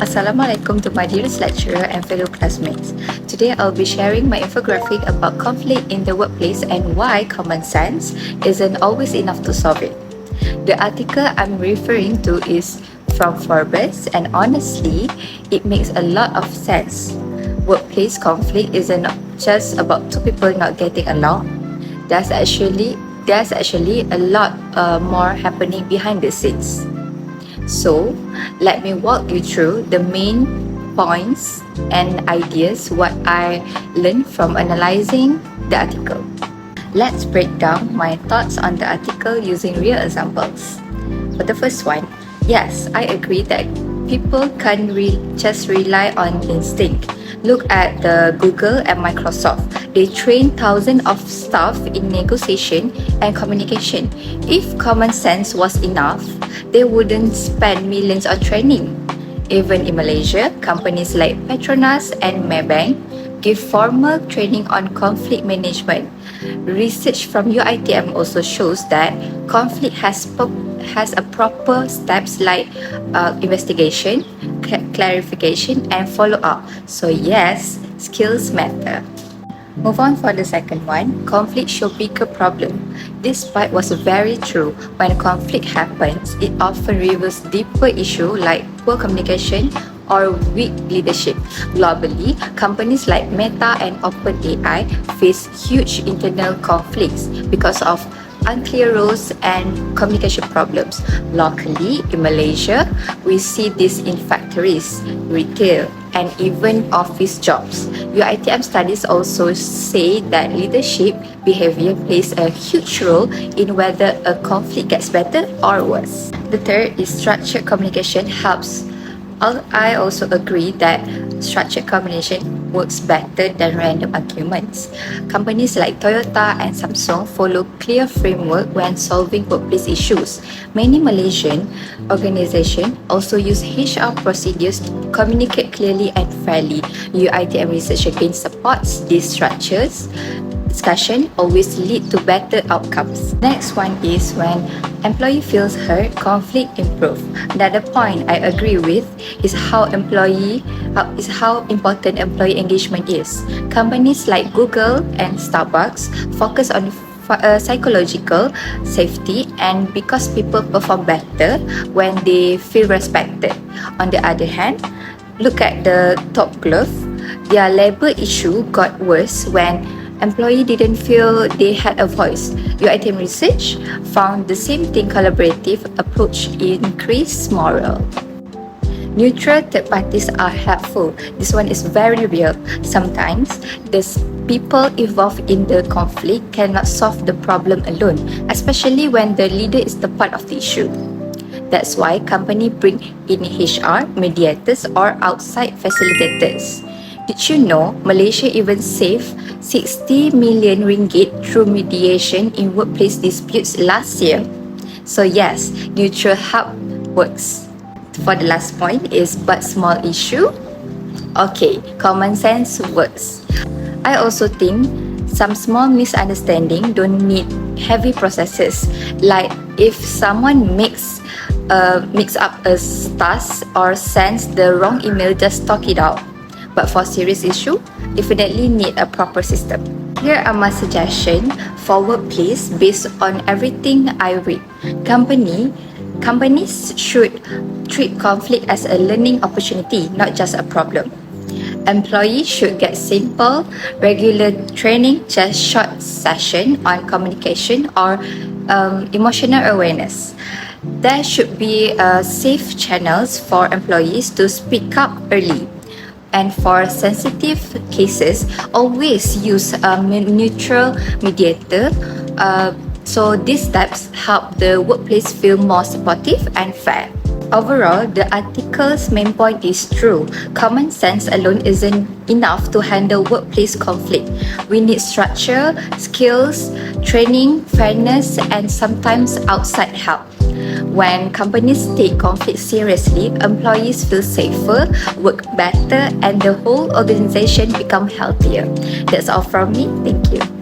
Assalamualaikum to my dearest lecturer and fellow classmates. Today I'll be sharing my infographic about conflict in the workplace and why common sense isn't always enough to solve it. The article I'm referring to is from Forbes, and honestly, it makes a lot of sense. Workplace conflict isn't just about two people not getting along. There's actually a lot more happening behind the scenes. So, let me walk you through the main points and ideas what I learned from analyzing the article. Let's break down my thoughts on the article using real examples. For the first one, yes, I agree that people can't just rely on instinct. Look at the Google and Microsoft. They train thousands of staff in negotiation and communication. If common sense was enough, they wouldn't spend millions on training. Even in Malaysia, companies like Petronas and Maybank give formal training on conflict management. Research from UiTM also shows that conflict has a proper steps like investigation, clarification, and follow-up. So yes, skills matter. Move on for the second one. Conflict show bigger problem. This part was very true. When conflict happens, it often reveals deeper issue like poor communication or weak leadership. Globally, companies like Meta and OpenAI face huge internal conflicts because of unclear roles and communication problems. Locally, in Malaysia, we see this in factories, retail, and even office jobs. UiTM studies also say that leadership behavior plays a huge role in whether a conflict gets better or worse. The third is structured communication helps. I also agree that structured communication works better than random arguments. Companies like Toyota and Samsung follow clear framework when solving workplace issues. Many Malaysian organizations also use HR procedures to communicate clearly and fairly. UiTM research again supports these structures. Discussion always lead to better outcomes. Next one is when employee feels heard, conflict improve. Another point I agree with is how important employee engagement is. Companies like Google and Starbucks focus on psychological safety, and because people perform better when they feel respected. On the other hand, look at the Top Glove. Their labor issue got worse when employees didn't feel they had a voice. UiTM research found the same thing. Collaborative approach increase morale. Neutral third parties are helpful. This one is very real. Sometimes the people involved in the conflict cannot solve the problem alone, especially when the leader is the part of the issue. That's why companies bring in HR, mediators, or outside facilitators. Did you know Malaysia even saved 60 million ringgit through mediation in workplace disputes last year? So yes, neutral help works. For the last point is but small issue. Okay, common sense works. I also think some small misunderstanding don't need heavy processes. Like if someone mix up a task or sends the wrong email, just talk it out. But for serious issue, definitely need a proper system. Here are my suggestions for workplace based on everything I read. Companies should treat conflict as a learning opportunity, not just a problem. Employees should get simple, regular training, just short session on communication or emotional awareness. There should be safe channels for employees to speak up early. And for sensitive cases, always use a neutral mediator. So these steps help the workplace feel more supportive and fair. Overall, the article's main point is true. Common sense alone isn't enough to handle workplace conflict. We need structure, skills, training, fairness, and sometimes outside help. When companies take conflict seriously, employees feel safer, work better, and the whole organization become healthier. That's all from me. Thank you.